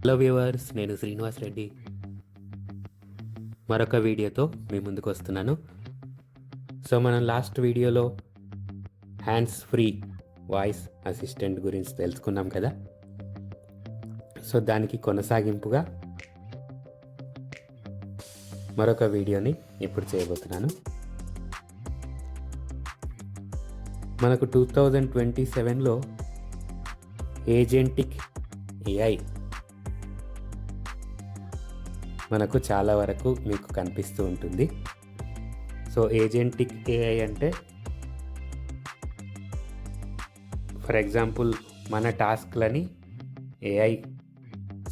Hello viewers, నేను శ్రీనివాస్ రెడ్డి మరొక వీడియోతో మీ ముందుకు వస్తున్నాను. సో మనం లాస్ట్ వీడియోలో హ్యాండ్స్ ఫ్రీ వాయిస్ అసిస్టెంట్ గురించి తెలుసుకున్నాం కదా. సో దానికి కొనసాగింపుగా మరొక వీడియోని ఇప్పుడు చేయబోతున్నాను. మనకు 2027లో ఏజెంటిక్ ఏఐ మనకు చాలా వరకు మీకు కనిపిస్తూ ఉంటుంది. సో ఏజెంటిక్ ఏఐ అంటే ఫర్ ఎగ్జాంపుల్ మన టాస్క్లని ఏఐ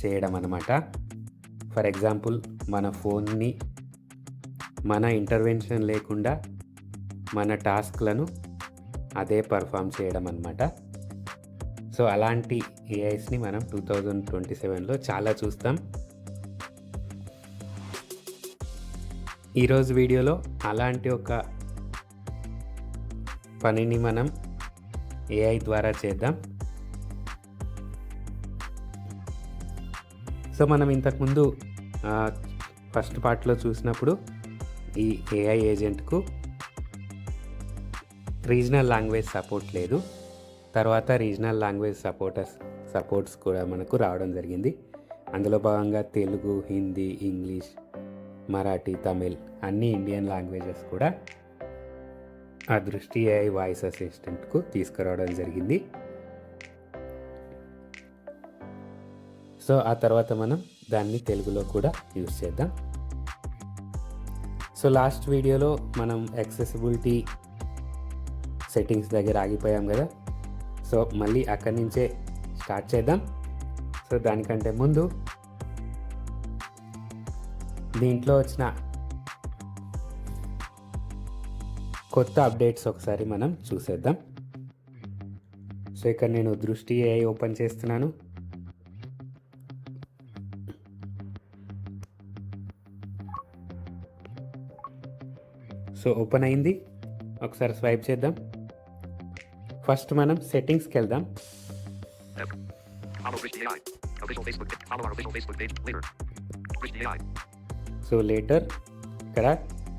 చేయడం అన్నమాట. ఫర్ ఎగ్జాంపుల్ మన ఫోన్ని మన ఇంటర్వెన్షన్ లేకుండా మన టాస్క్లను అదే పర్ఫామ్ చేయడం అన్నమాట. సో అలాంటి ఏఐస్ని మనం 2027లో చాలా చూస్తాం. ఈరోజు వీడియోలో అలాంటి ఒక పనిని మనం ఏఐ ద్వారా చేద్దాం. సో మనం ఇంతకుముందు ఫస్ట్ పార్ట్లో చూసినప్పుడు ఈ ఏఐ ఏజెంట్కు రీజనల్ లాంగ్వేజ్ సపోర్ట్ లేదు. తర్వాత రీజనల్ లాంగ్వేజ్ సపోర్ట్స్ కూడా మనకు రావడం జరిగింది. అందులో భాగంగా తెలుగు, హిందీ, ఇంగ్లీష్, మరాఠీ, తమిళ్ అన్ని ఇండియన్ లాంగ్వేజెస్ కూడా ఆ దృష్టి ఏఐ వాయిస్ అసిస్టెంట్కు తీసుకురావడం జరిగింది. సో ఆ తర్వాత మనం దాన్ని తెలుగులో కూడా యూజ్ చేద్దాం. సో లాస్ట్ వీడియోలో మనం యాక్సెసిబిలిటీ సెట్టింగ్స్ దగ్గర ఆగిపోయాం కదా. సో మళ్ళీ అక్కడి నుంచే స్టార్ట్ చేద్దాం. సో దానికంటే ముందు దీంట్లో వచ్చిన కొత్త అప్డేట్స్ ఒకసారి మనం చూసేద్దాం. సో ఇక్కడ నేను దృష్టి ఏఐ ఓపెన్ చేస్తున్నాను. సో ఓపెన్ అయింది. ఒకసారి స్వైప్ చేద్దాం. ఫస్ట్ మనం సెట్టింగ్స్కి వెళ్దాం. సో లేటర్ ఇక్కడ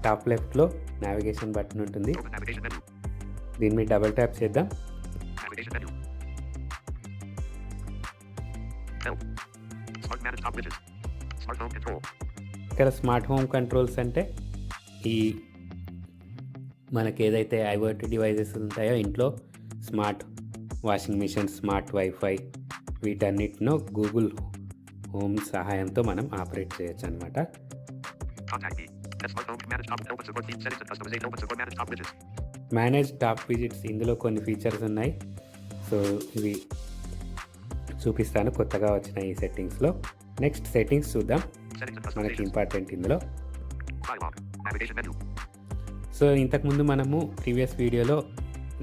టాప్ లెఫ్ట్లో నావిగేషన్ బటన్ ఉంటుంది. దీని మీద డబుల్ ట్యాప్ చేద్దాం. ఇక్కడ స్మార్ట్ హోమ్ కంట్రోల్స్ అంటే ఈ మనకి ఏదైతే ఐఓటీ డివైజెస్ ఉంటాయో ఇంట్లో smart washing machine, smart WiFi వీటన్నిటినో గూగుల్ హోమ్ సహాయంతో మనం ఆపరేట్ చేయొచ్చు అనమాట. మేనేజ్ టాప్ విజిట్స్ ఇందులో కొన్ని ఫీచర్స్ ఉన్నాయి. సో ఇవి చూపిస్తాను కొత్తగా వచ్చిన ఈ సెట్టింగ్స్లో. నెక్స్ట్ సెట్టింగ్స్ చూద్దాం, మనకి ఇంపార్టెంట్ ఇందులో. సో ఇంతకుముందు మనము ప్రీవియస్ వీడియోలో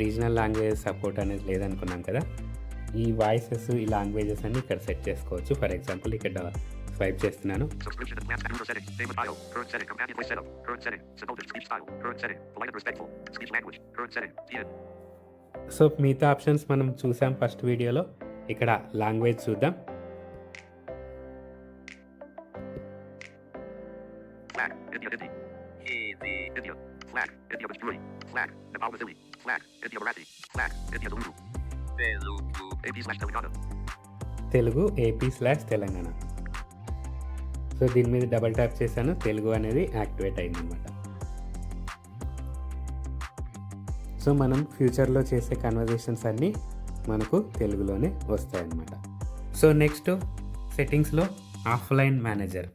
రీజనల్ లాంగ్వేజ్ సపోర్ట్ అనేది లేదనుకున్నాం కదా. ఈ వాయిసెస్, ఈ లాంగ్వేజెస్ అన్ని ఇక్కడ సెట్ చేసుకోవచ్చు. ఫర్ ఎగ్జాంపుల్ ఇక్కడ స్వైప్ చేస్తున్నాను. సో మిగతా ఆప్షన్స్ మనం చూసాం ఫస్ట్ వీడియోలో. ఇక్కడ లాంగ్వేజ్ చూద్దాం. తెలుగు AP/తెలంగాణ. సో దీని మీద డబల్ ట్యాప్ చేశాను. తెలుగు అనేది యాక్టివేట్ అయిందనమాట. సో మనం ఫ్యూచర్లో చేసే కన్వర్జేషన్స్ అన్నీ మనకు తెలుగులోనే వస్తాయన్నమాట. సో నెక్స్ట్ సెట్టింగ్స్లో ఆఫ్లైన్ మేనేజర్.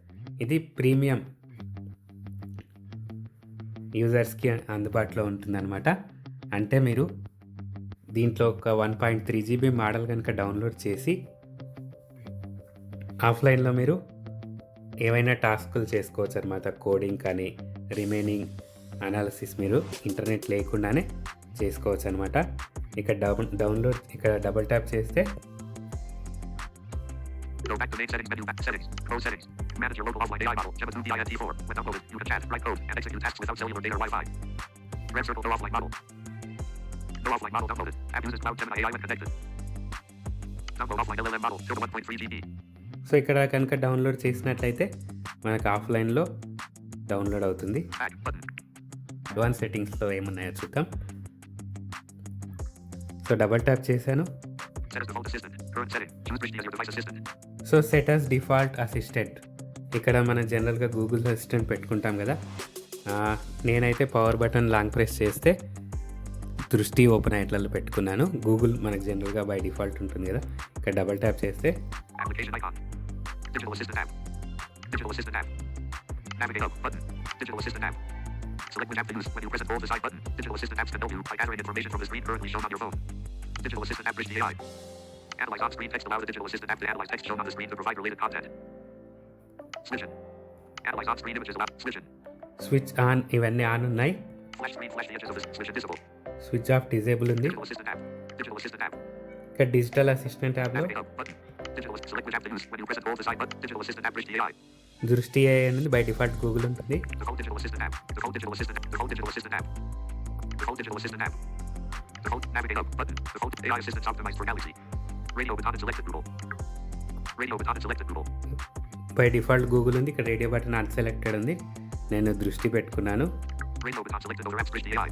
ఇది ప్రీమియం యూజర్స్కి అందుబాటులో ఉంటుందన్నమాట. అంటే మీరు దీంట్లో ఒక 1.3 GB మోడల్ కనుక డౌన్లోడ్ చేసి ఆఫ్లైన్లో మీరు ఏవైనా టాస్కులు చేసుకోవచ్చు అనమాట. కోడింగ్ కానీ రిమైనింగ్ అనాలిసిస్ మీరు ఇంటర్నెట్ లేకుండానే చేసుకోవచ్చు అనమాట. ఇక్కడ డౌన్లోడ్ ఇక్కడ డబుల్ ట్యాప్ చేస్తే Go back to main settings menu. Settings. Pro settings. Manage your local offline AI model. Gemma 2 DINT4. When uploaded, you can chat, write code, and execute tasks without cellular data or Wi-Fi. Red circle. No offline model. No offline model downloaded. App uses Cloud Gemini AI when connected. Download offline LLM model. 1.3 GB. So ఇక్కడ కనుక download చేసినట్లయితే మనకు ఆఫ్లైన్లో download అవుతుంది. Back button. Advance సెట్టింగ్స్లో ఏమున్నాయో చూద్దాం. So double tap చేశాను. Set as default assistant. Current setting. Choose Bridge as your device assistant. So set as default assistant. ఇక్కడ మనం జనరల్గా గూగుల్ అసిస్టెంట్ పెట్టుకుంటాం కదా. నేనైతే పవర్ బటన్ లాంగ్ ప్రెస్ చేస్తే దృష్టి ఓపెన్ అయ్యేట్లలో పెట్టుకున్నాను. గూగుల్ మనకు జనరల్గా బై డిఫాల్ట్ ఉంటుంది కదా. ఇక్కడ డబల్ ట్యాప్ చేస్తే Application icon. Digital assistant app. Digital assistant app. Navigate up button. Digital assistant app. Select which app to use. When you press and hold the side button, digital assistant apps can help you by gathering information from the screen currently shown on your phone. Digital assistant app Bridge AI. Analyze on-screen text. Allow the digital assistant app to analyze text shown on the screen to provide related content. Switch. Analyze on-screen images. Allow switch. Switch on, ఇవన్నీ on ఉన్నాయి. Flash screen. Flash the edges of the switch visible. Switch off disable ఉంది. Digital assistant app. Digital assistant app. ఇక్కడ digital assistant యాప్లో Navigate up button. Digital. Select which app to use. When you press and hold the side button, digital assistant app Bridge AI. దృష్టి AI అనేది by default Google ఉంటుంది. Default digital assistant app. Default digital assistant. Default digital assistant app. Default digital assistant app. Default navigate up button. Default AI assistants optimized for Galaxy. Radio button selected Google. Radio button selected Google. By default Google ఉంది. ఇక్కడ radio button అన్సెలెక్టెడ్ ఉంది. నేను దృష్టి పెట్టుకున్నాను. Radio button selected over apps Bridge AI.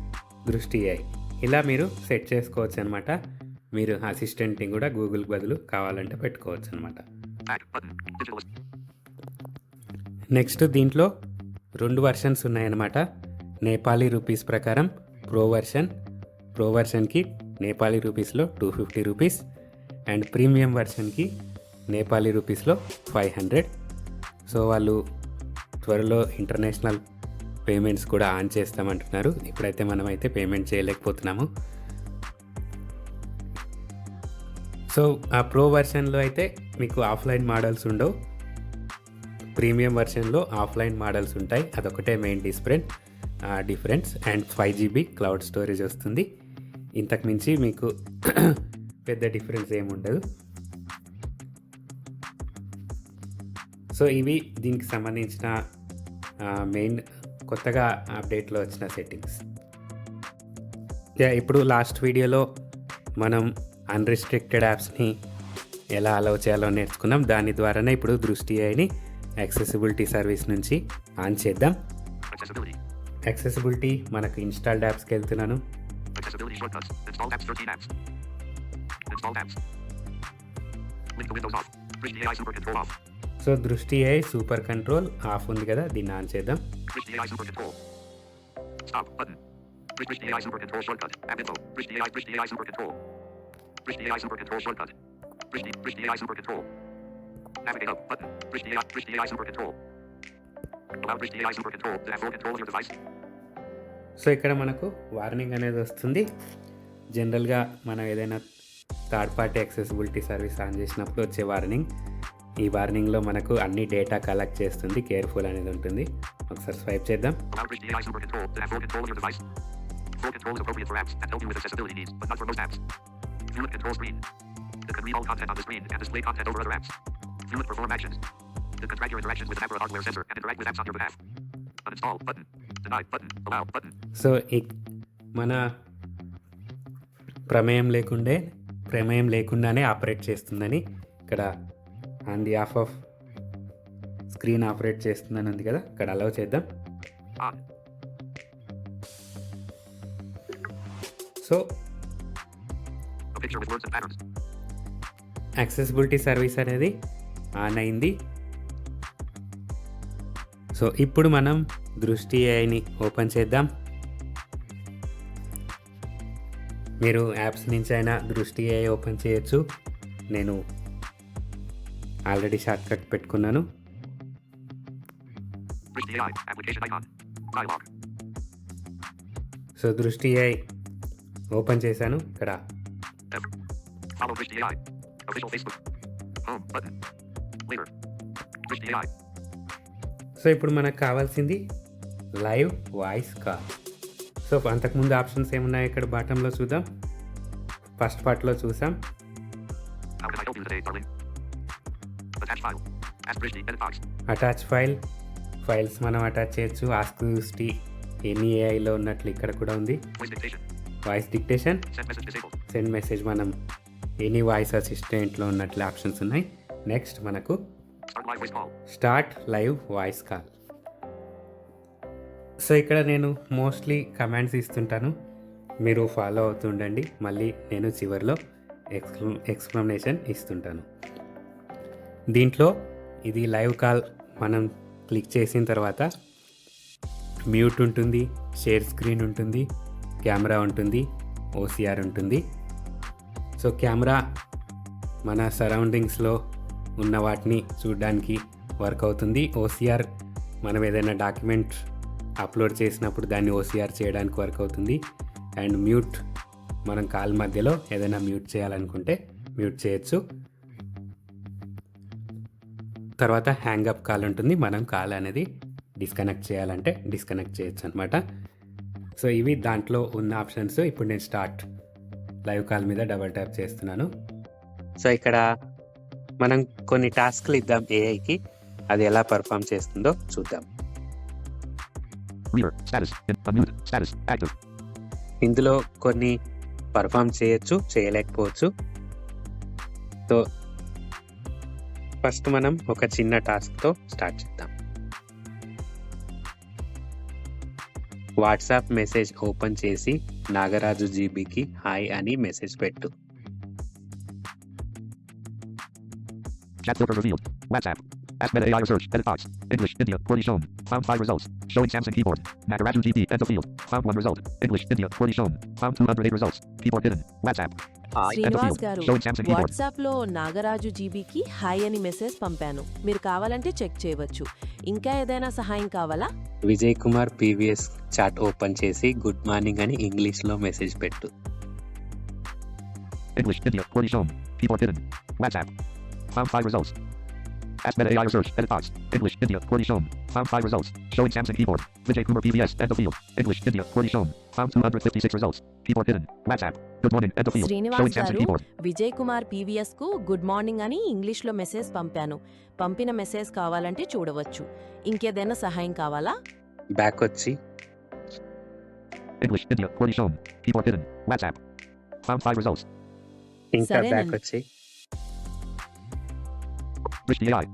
దృష్టి AI. ఇలా మీరు set చేసుకోవచ్చు అనమాట. మీరు అసిస్టెంట్ని కూడా గూగుల్ బదులు కావాలంటే పెట్టుకోవచ్చు అనమాట. Back button. Digital. నెక్స్ట్ దీంట్లో 2 వర్షన్స్ ఉన్నాయన్నమాట. నేపాలీ రూపీస్ ప్రకారం ప్రో వర్షన్కి నేపాలీ రూపీస్లో 250 రూపీస్ అండ్ ప్రీమియం వర్షన్కి నేపాలీ రూపీస్లో 500. సో వాళ్ళు త్వరలో ఇంటర్నేషనల్ పేమెంట్స్ కూడా ఆన్ చేస్తామంటున్నారు. ఇప్పుడైతే మనమైతే పేమెంట్ చేయలేకపోతున్నాము. సో ఆ ప్రో వర్షన్లో అయితే మీకు ఆఫ్లైన్ మోడల్స్ ఉండవు. ప్రీమియం వర్షన్లో ఆఫ్లైన్ మోడల్స్ ఉంటాయి. అదొకటే main difference and 5 GB cloud storage వస్తుంది. ఇంతకు మించి మీకు పెద్ద డిఫరెన్స్ ఏముండదు. సో ఇవి దీనికి సంబంధించిన మెయిన్ కొత్తగా అప్డేట్లో వచ్చిన సెట్టింగ్స్. ఇప్పుడు లాస్ట్ వీడియోలో మనం అన్రిస్ట్రిక్టెడ్ యాప్స్ని ఎలా అలౌ చేయాలో నేర్చుకున్నాం. దాని ద్వారానే ఇప్పుడు దృష్టి AIని యాక్సెసిబిలిటీ సర్వీస్ నుంచి ఆన్ చేద్దాం. Accessibility. యాక్సెసిబిలిటీ మనకు ఇన్స్టాల్డ్ యాప్స్కి వెళ్తున్నాను. Accessibility shortcuts. Installed apps 13 apps. Installed apps. Link to Windows off. Bridge AI Super Control off. So దృష్టి AI సూపర్ కంట్రోల్ ఆఫ్ ఉంది కదా, దీన్ని ఆన్ చేద్దాం. Bridge AI Super Control. Stop button. Bridge AI Super Control shortcut. App info. Bridge AI Super Control. Bridge AI Super Control shortcut. Bridge AI Super Control. Navigate up button. Bridge AI Super Control. Allow Bridge AI Super Control to have full control of your device. So ఇక్కడ మనకు warning అనేది వస్తుంది. జనరల్గా మనం ఏదైనా third party accessibility service on చేసినప్పుడు వచ్చే warning. ఈ వార్నింగ్లో మనకు అన్ని డేటా కలెక్ట్ చేస్తుంది, కేర్ఫుల్ అనేది ఉంటుంది. ఒకసారి స్వైప్ చేద్దాం. Allow Bridge AI Super Control to have full control of your device. Full control is appropriate for apps that help you with accessibility needs, but not for most apps. View it control screen. It can read all content on the screen and display content over other apps. View it perform actions. It can track your interactions with an app or a hardware sensor and interact with apps on your behalf. Uninstall button. Deny button. Allow button. So మన ప్రమేయం లేకుండానే operate చేస్తుందని ఇక్కడ on the of off screen operate చేస్తుందని ఉంది కదా, ఇక్కడ allow చేద్దాం. On. So A picture with words and patterns. Accessibility service అనేది ఆన్ అయింది. సో ఇప్పుడు మనం దృష్టి AIని ఓపెన్ చేద్దాం. మీరు యాప్స్ నుంచి అయినా దృష్టి AI ఓపెన్ చేయొచ్చు. నేను ఆల్రెడీ షార్ట్ కట్ పెట్టుకున్నాను. Bridge AI application icon. Dialog. So దృష్టి AI ఓపెన్ చేశాను. ఇక్కడ F. Follow Bridge AI. Official Facebook. Home button. Later. Bridge AI. So ఇప్పుడు మనకు కావాల్సింది లైవ్ వాయిస్ కాల్. సో అంతకుముందు ఆప్షన్స్ ఏమున్నాయి ఇక్కడ బాటంలో చూద్దాం. ఫస్ట్ పార్ట్లో చూసాం. How can I help you today, darling? Attach file. Ask Bridge edit box. Attach files మనం అటాచ్ చేయొచ్చు. ఆస్క్ దృష్టి ఎనీ AIలో ఉన్నట్లు ఇక్కడ కూడా ఉంది. Voice dictation. Voice dictation, Send message disabled. Send message మనం ఎనీ వాయిస్ అసిస్టెంట్లో ఉన్నట్లు ఆప్షన్స్ ఉన్నాయి. నెక్స్ట్ మనకు Start live voice call. Start live voice call. So ఇక్కడ నేను మోస్ట్లీ కమాండ్స్ ఇస్తుంటాను, మీరు ఫాలో అవుతుండండి. మళ్ళీ నేను చివరిలో ఎక్స్ప్లెనేషన్ ఇస్తుంటాను. దీంట్లో ఇది లైవ్ కాల్ మనం క్లిక్ చేసిన తర్వాత మ్యూట్ ఉంటుంది, షేర్ స్క్రీన్ ఉంటుంది, కెమెరా ఉంటుంది, ఓసిఆర్ ఉంటుంది. సో కెమెరా మన సరౌండింగ్స్లో ఉన్న వాటిని చూడడానికి వర్క్ అవుతుంది. ఓసిఆర్ మనం ఏదైనా డాక్యుమెంట్ అప్లోడ్ చేసినప్పుడు దాన్ని ఓసిఆర్ చేయడానికి వర్క్ అవుతుంది. అండ్ మ్యూట్ మనం కాల్ మధ్యలో ఏదైనా మ్యూట్ చేయాలనుకుంటే మ్యూట్ చేయొచ్చు. తర్వాత హ్యాంగప్ కాల్ ఉంటుంది, మనం కాల్ అనేది డిస్కనెక్ట్ చేయాలంటే డిస్కనెక్ట్ చేయొచ్చు అనమాట. సో ఇవి దాంట్లో ఉన్న ఆప్షన్స్. ఇప్పుడు నేను స్టార్ట్ లైవ్ కాల్ మీద డబల్ ట్యాప్ చేస్తున్నాను. సో ఇక్కడ మనం కొన్ని టాస్క్లు ఇద్దాం ఏఐకి, అది ఎలా పర్ఫామ్ చేస్తుందో చూద్దాం. Reader. Status. Unmuted. Status. Active. ఇందులో కొన్ని పర్ఫామ్ చేయొచ్చు, చేయలేకపోవచ్చు. సో ఫస్ట్ మనం ఒక చిన్న టాస్క్తో స్టార్ట్ చేద్దాం. వాట్సాప్ మెసేజ్ ఓపెన్ చేసి నాగరాజు జీబీకి హాయ్ అని మెసేజ్ పెట్టు. Chat filter revealed. WhatsApp. Ask Meta AI search. Edit box. English. India. Poorly shown. Found 5 results. Showing Samsung keyboard. Nagaraju GB. End of field. Found 1 result. English. India. Poorly shown. Found 208 results. Keyboard hidden. WhatsApp. Hi. End of Srinivas field. గారు, Showing Samsung keyboard. వాట్సాప్లో నాగరాజు జీబీకి hi అని message పంపాను. మీరు కావాలంటే check చేయవచ్చు. ఇంకా ఏదైనా సహాయం కావాలా? Vijay Kumar PVS chat open చేసి గుడ్ మార్నింగ్ అని ఇంగ్లీష్లో మెసేజ్ పెట్టు. English. India. Poorly shown. Keyboard hidden. WhatsApp. Found 5 results. Ask Meta AI search. Edit box. English. India. Poorly shown. Found 5 results. Showing Samsung keyboard. Vijay Kumar PVS. End of field. English. India. Poorly shown. Found 256 results. Keyboard hidden. WhatsApp. Good morning. End of field. Showing Srinivas Samsung గారు, keyboard. Vijay Kumar PVS కు good morning అని ఇంగ్లీష్లో message పంపాను. పంపిన message కావాలంటే చూడవచ్చు. ఇంకేదైనా సహాయం కావాలా? బ్యాక్ వచ్చి English. India. Poorly shown. Keyboard hidden. WhatsApp. Found 5 results. ఇంకా సరేనండి. బ్యాక్ వచ్చి British AI.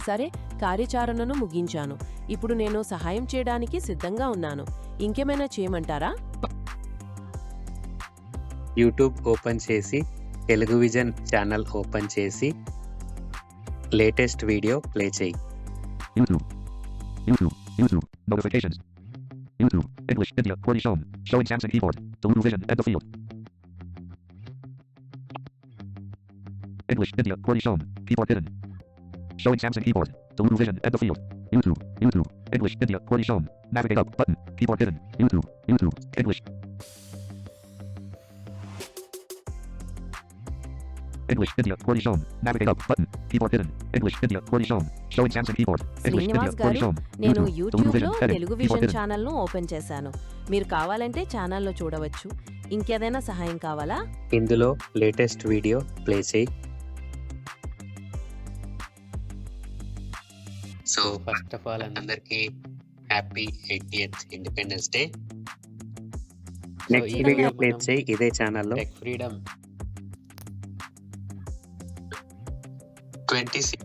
సరే, కార్యాచరణను ముగించాను. ఇప్పుడు నేను సహాయం చేయడానికి సిద్ధంగా ఉన్నాను. ఇంకేమైనా చేయమంటారా? యూట్యూబ్ ఓపెన్ చేసి తెలుగు విజన్ ఛానల్ ఓపెన్ చేసి లేటెస్ట్ వీడియో ప్లే చేయి. YouTube. YouTube. YouTube. Notifications. YouTube. English. India. Poorly shown. Showing Samsung keyboard. Telugu Vision. End of field. English. India. Poorly shown. Keyboard hidden. Showing Samsung keyboard. Telugu Vision. End of field. YouTube. YouTube. English. India. Poorly shown. Navigate up. Button. Keyboard hidden. YouTube. YouTube. English. English. India. Poorly shown. Navigate up. Button. Keyboard hidden. English. India. Poorly shown. Showing Samsung keyboard. English. India. Srinivas Poorly గారు, shown. నేను YouTube. Telugu యూట్యూబ్లో Vision. Heading. Telugu Keyboard vision hidden. ఛానల్ను open చేశాను. మీరు కావాలంటే ఛానల్లో చూడవచ్చు. ఇంకేదైనా సహాయం కావాలా? ఇందులో లేటెస్ట్ వీడియో ప్లే చేయి. సో ఫస్ట్ ఆఫ్ ఆల్ అందరికీ happy 80th independence day. Next video play చేయి ఇదే ఛానల్లో. Tech freedom 26.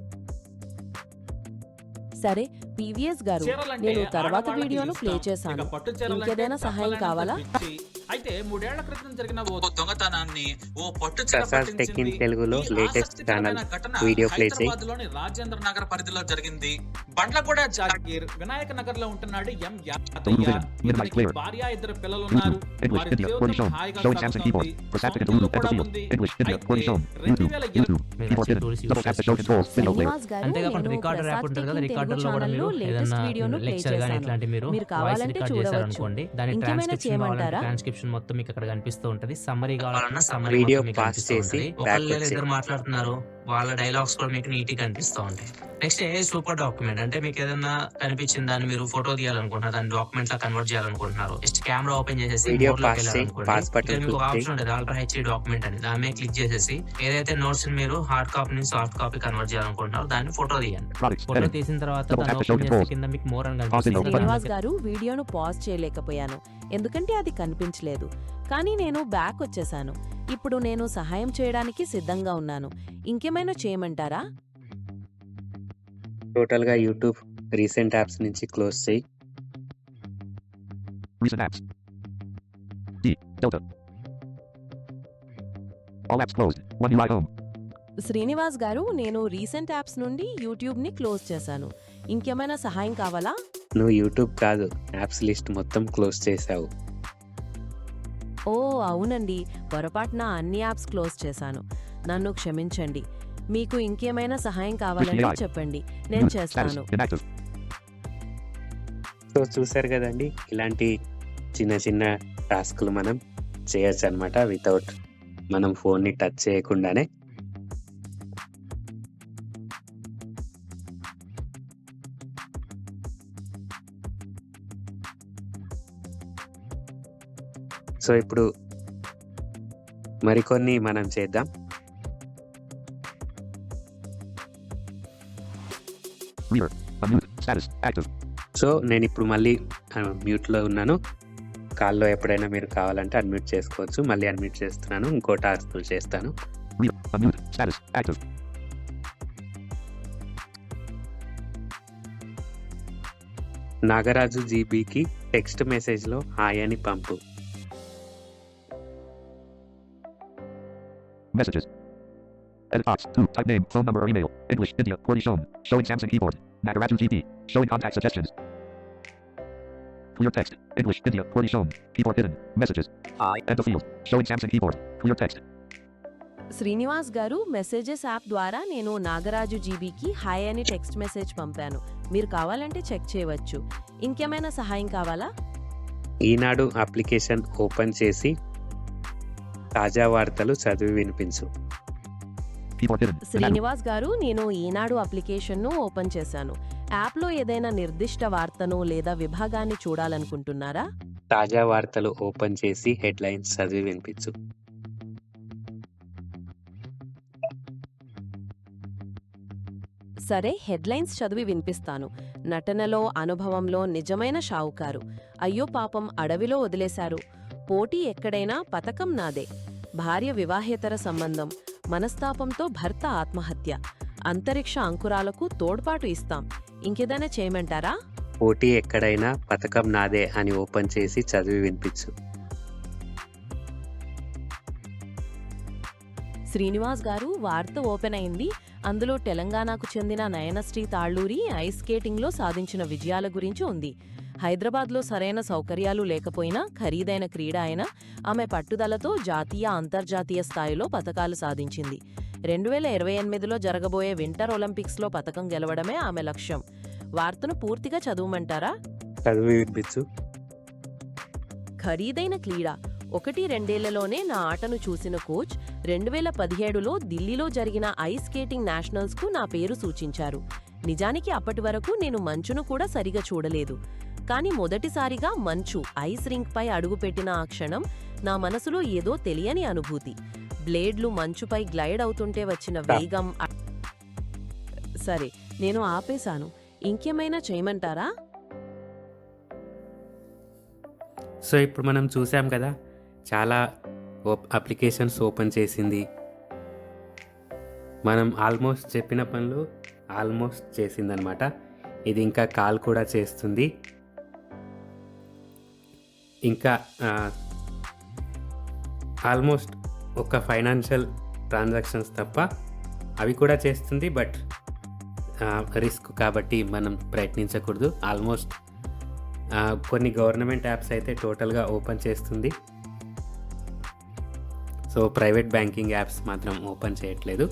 సరే పీవీఎస్ గారు, నేను తర్వాత వీడియోను ప్లే చేశాను. ఇంకేదైనా సహాయం కావాలా? అయితే 3 ఏళ్ల క్రితం జరిగిన ఓ దొంగతనాన్ని ఓ పట్టు ప్రసాద్ టెక్ ఇన్ తెలుగులో లేటెస్ట్ ఛానల్ వీడియో ప్లే చేయి. హైదరాబాద్లోని రాజేంద్ర నగర్ పరిధిలో జరిగింది. బండ్లగూడ జాగీర్ వినాయక నగర్ లో ఉంటున్నాడు ఎం యాదయ్య. ఇతనికి భార్య, 2 పిల్లలు ఉన్నారు. English. వారి India. జీవితం Poorly shown. హాయిగా Showing Samsung keyboard. సాగుతోంది. Press Application ఇల్లు Telugu. End of కూడా field. ఉంది. English. India. అయితే Poorly shown. YouTube. 2020 YouTube. Keyboard hidden. Double tap to show control. Window player. Srinivas గారు, అంతేకాకుండా నేను రికార్డర్ యాప్ ప్రసాద్ ఉంటుంది కదా, టెక్ ఇన్ రికార్డర్ తెలుగు లో కూడా మీరు ఛానల్లో లేటెస్ట్ ఏదైనా వీడియోను ప్లే లెక్చర్ కానీ చేశాను. ఇట్లాంటి మీరు మీరు వాయిస్ కావాలంటే రికార్డ్ చూడవచ్చు. చేశారనుకోండి, దాని ఇంకేమైనా ట్రాన్స్క్రిప్షన్ కావాలంటే చేయమంటారా? ట్రాన్స్క్రిప్షన్ మొత్తం మీకు అక్కడ కనిపిస్తూ ఉంటది. సమ్మరీ కావాలన్నా సమ్మరీ వీడియో మొత్తం మీకు పాస్ కనిపిస్తూ చేసి ఉంటది. బ్యాక్ ఒకళ్ళు లేదా వచ్చి ఇద్దరు మాట్లాడుతున్నారు, వాళ్ళ డైలాగ్స్ కూడా మీకు నీట్ గా కనిపిస్తూ ఉంటాయి. నెక్స్ట్ సూపర్ డాక్యుమెంట్ అంటే మీకు ఏదైనా కనిపించిన దాన్ని మీరు ఫోటో తీయాలనుకుంటున్నారు, దాన్ని డాక్యుమెంట్ లా కన్వర్ట్ చేయాలనుకుంటున్నారు. జస్ట్ కెమెరా ఓపెన్ చేసేసి వీడియో mode లోకి పాస్ చేయి, వెళ్ళాలనుకోండి. పాస్ బటన్ ఇక్కడ మీకు ఒక క్లిక్ ఆప్షన్ ఉంటుంది, అల్ట్రా హెచ్డి డాక్యుమెంట్ అని. దాని మీద క్లిక్ చేసేసి ఏదైతే నోట్స్ మీరు హార్డ్ కాపీ నుంచి సాఫ్ట్ కాపీ కన్వర్ట్ చేయాలనుకుంటున్నారో దాన్ని ఫోటో తీయండి. Products. Photo Heading. తీసిన తర్వాత Double దాన్ని tap to show ఓపెన్ చేస్తే controls. కింద మీకు మోర్ అని Pausing కనిపిస్తుంది. button. శ్రీనివాస్ గారు, వీడియోను పాజ్ చేయలేకపోయాను ఎందుకంటే అది కనిపించలేదు. కానీ నేను బ్యాక్ వచ్చేసాను. ఇప్పుడు నేను సహాయం చేయడానికి సిద్ధంగా ఉన్నాను. ఇంకేమైనా చేయమంటారా? టోటల్గా యూట్యూబ్ రీసెంట్ యాప్స్ నుంచి క్లోజ్ చేయి. Recent apps. D. Delta. All apps closed. One UI home. Srinivas గారు, నేను రీసెంట్ యాప్స్ నుండి యూట్యూబ్ని క్లోజ్ చేశాను. ఇంకేమైనా సహాయం కావాలా? నువ్వు యూట్యూబ్ కాదు, యాప్స్ లిస్ట్ మొత్తం క్లోజ్ చేసావు. ఓ అవునండి, పొరపాటున అన్ని యాప్స్ క్లోజ్ చేశాను. నన్ను క్షమించండి. మీకు ఇంకేమైనా సహాయం కావాలంటే AI. చెప్పండి, నేను Status. చేస్తాను. Inactive. సో చూసారు కదండి, ఇలాంటి చిన్న చిన్న టాస్క్లు మనం చేయొచ్చు అనమాట వితౌట్ మనం ఫోన్ని టచ్ చేయకుండానే. సో ఇప్పుడు మరికొన్ని మనం చేద్దాం. Reader. Unmute. Status. Active. So నేను ఇప్పుడు మళ్ళీ మ్యూట్లో ఉన్నాను. కాల్లో ఎప్పుడైనా మీరు కావాలంటే అన్మ్యూట్ చేసుకోవచ్చు. మళ్ళీ అన్మ్యూట్ చేస్తున్నాను, ఇంకో టాస్క్ చేస్తాను. Reader. Unmute. Status. Active. Nagaraju జీబీకి టెక్స్ట్ మెసేజ్లో హాయ్ అని పంపు. Messages. Edit box. 2. Type name, phone number or email. English, India, QWERTY shown. Showing Samsung keyboard. Nagaraju GB. Showing contact suggestions. Clear text. English, India, QWERTY shown. Keyboard hidden. Messages. Hi. End of field. Showing Samsung keyboard. Clear text. Srinivas గారు, messages app ద్వారా నేను నాగరాజు జీబీకి hi అని text message పంపాను. మీరు కావాలంటే check చేయవచ్చు. ఇంకేమైనా సహాయం కావాలా? ఈనాడు అప్లికేషన్ ఓపెన్ చేసి తాజా వార్తలు చదివి వినిపించు. Keyboard hidden. Inactive. శ్రీనివాస్ గారు, నేను ఈనాడు అప్లికేషన్ను ఓపెన్ చేశాను. యాప్లో ఏదైనా నిర్దిష్ట వార్తను లేదా విభాగాన్ని చూడాలనుకుంటున్నారా? తాజా వార్తలు ఓపెన్ చేసి హెడ్లైన్స్ చదివి వినిపించు. సరే, హెడ్లైన్స్ చదివి వినిపిస్తాను. నటనలో, అనుభవంలో నిజమైన షావుకారు. అయ్యో పాపం, అడవిలో వదిలేశారు. పోటీ ఎక్కడైనా, పతకం నాదే. భార్య వివాహేతర సంబంధం, మనస్తాపంతో భర్త ఆత్మహత్య. అంతరిక్ష అంకురాలకు తోడ్పాటు ఇస్తాం. ఇంకేదైనా చేయమంటారా? పోటీ ఎక్కడైనా, పథకం నాదే అని ఓపెన్ చేసి చదివి వినిపించు. శ్రీనివాస్ గారు, వార్త ఓపెన్ అయింది. అందులో తెలంగాణకు చెందిన నయనశ్రీ తాళ్ళూరి ఐస్ స్కేటింగ్లో సాధించిన విజయాల గురించి ఉంది. హైదరాబాద్లో సరైన సౌకర్యాలు లేకపోయినా, ఖరీదైన క్రీడ అయినా ఆమె పట్టుదలతో జాతీయ, అంతర్జాతీయ స్థాయిలో పతకాలు సాధించింది. 2028లో జరగబోయే వింటర్ ఒలింపిక్స్లో పతకం గెలవడమే ఆమె లక్ష్యం. వార్తను పూర్తిగా చదవమంటారా? చదివి వినిపించు. ఖరీదైన క్రీడ. 1-2 నా ఆటను చూసిన కోచ్ 2017లో ఢిల్లీలో జరిగిన ఐస్ స్కేటింగ్ నేషనల్స్కు నా పేరు సూచించారు. నిజానికి అప్పటి వరకు నేను మంచును కూడా సరిగా చూడలేదు. కానీ మొదటిసారిగా మంచు ఐస్ రింక్పై అడుగుపెట్టిన ఆ క్షణం నా మనసులో ఏదో తెలియని అనుభూతి. బ్లేడ్లు మంచుపై గ్లైడ్ అవుతుంటే వచ్చిన వేగం. సరే, నేను ఆపేశాను. ఇంకేమైనా చేయమంటారా? సో ఇప్పుడు మనం చూసాం కదా, చాలా అప్లికేషన్స్ ఓపెన్ చేసింది. మనం ఆల్మోస్ట్ చెప్పిన పనులు ఆల్మోస్ట్ చేసిందనమాట. ఇది ఇంకా కాల్ కూడా చేస్తుంది. ఇంకా ఆల్మోస్ట్ ఒక ఫైనాన్షియల్ ట్రాన్సాక్షన్స్ తప్ప అవి కూడా చేస్తుంది. బట్ రిస్క్ కాబట్టి మనం ప్రయత్నించకూడదు. ఆల్మోస్ట్ కొన్ని గవర్నమెంట్ యాప్స్ అయితే టోటల్గా ఓపెన్ చేస్తుంది. సో ప్రైవేట్ బ్యాంకింగ్ యాప్స్ మాత్రం ఓపెన్ చేయట్లేదు.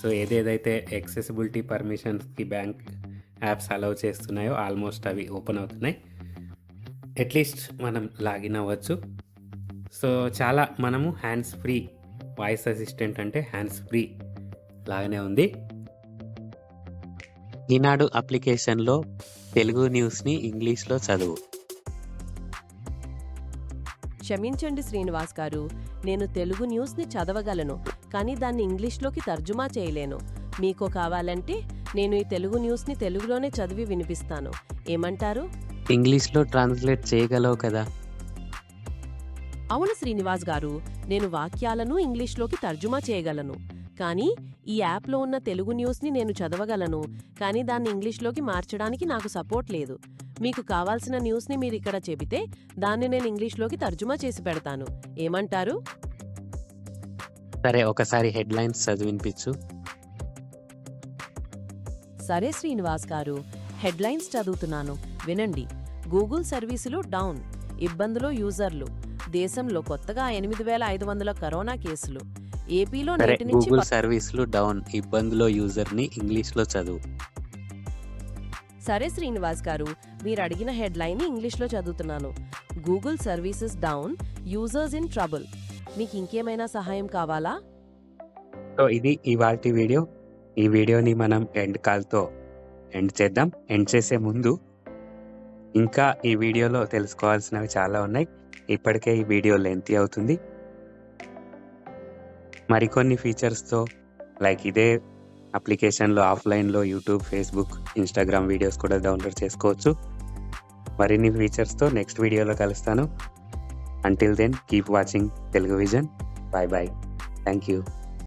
సో ఏదేదైతే యాక్సెసిబిలిటీ పర్మిషన్స్కి బ్యాంక్ యాప్స్ అలౌ చేస్తున్నాయో ఆల్మోస్ట్ అవి ఓపెన్ అవుతున్నాయి. అట్లీస్ట్ మనం లాగిన్ అవ్వచ్చు. సో చాలా మనము హ్యాండ్స్ ఫ్రీ, వాయిస్ అసిస్టెంట్ అంటే హ్యాండ్స్ ఫ్రీ లాగానే ఉంది. ఈనాడు అప్లికేషన్లో తెలుగు న్యూస్ని ఇంగ్లీష్లో చదువు. క్షమించండి శ్రీనివాస్ గారు, నేను తెలుగు న్యూస్ని చదవగలను, కానీ దాన్ని ఇంగ్లీష్లోకి తర్జుమా చేయలేను. మీకు కావాలంటే నేను ఈ తెలుగు న్యూస్ని తెలుగులోనే చదివి వినిపిస్తాను. ఏమంటారు? ఇంగ్లీష్లో ట్రాన్స్లేట్ చేయగలవు కదా. అవును శ్రీనివాస్ గారు, నేను వాక్యాలను ఇంగ్లీష్లోకి తర్జుమా చేయగలను. కానీ ఈ యాప్లో ఉన్న తెలుగు న్యూస్ని నేను చదవగలను, కానీ దాన్ని ఇంగ్లీష్లోకి మార్చడానికి నాకు సపోర్ట్ లేదు. మీకు కావాల్సిన న్యూస్ని మీరు ఇక్కడ చెబితే దాన్ని నేను ఇంగ్లీష్లోకి తర్జుమా చేసి పెడతాను. ఏమంటారు? సరే, ఒకసారి హెడ్లైన్స్ చదివినిపించు. సరే శ్రీనివాస్ గారు, హెడ్లైన్స్ చదువుతున్నాను, వినండి. గూగుల్ సర్వీసులు డౌన్, ఇబ్బందులో యూజర్లు, దేశంలో కొత్తగా 8,500 కరోనా కేసులు, ఏపీలో సరే, నేటి నుంచి గూగుల్ సర్వీసులు డౌన్, ఇబ్బందులో యూజర్ని ఇంగ్లీష్లో చదువు. సరే శ్రీనివాస్ గారు, మీరు అడిగిన హెడ్లైన్ని ఇంగ్లీష్లో చదువుతున్నాను. Google services down, users in trouble. మీకు ఇంకేమైనా సహాయం కావాలా? సో ఇది ఇవాల్టి వీడియో. ఈ వీడియోని మనం ఎండ్ కాల్తో ఎండ్ చేద్దాం. ఎండ్ చేసే ముందు ఇంకా ఈ వీడియోలో తెలుసుకోవాల్సినవి చాలా ఉన్నాయి. ఇప్పటికే ఈ వీడియో లెంతీ అవుతుంది. మరికొన్ని ఫీచర్స్తో లైక్ ఇదే అప్లికేషన్లో ఆఫ్లైన్లో యూట్యూబ్, ఫేస్బుక్, ఇన్స్టాగ్రామ్ వీడియోస్ కూడా డౌన్లోడ్ చేసుకోవచ్చు. మరిన్ని ఫీచర్స్తో నెక్స్ట్ వీడియోలో కలుస్తాను. Until then keep watching Telugu vision. Bye bye. Thank you.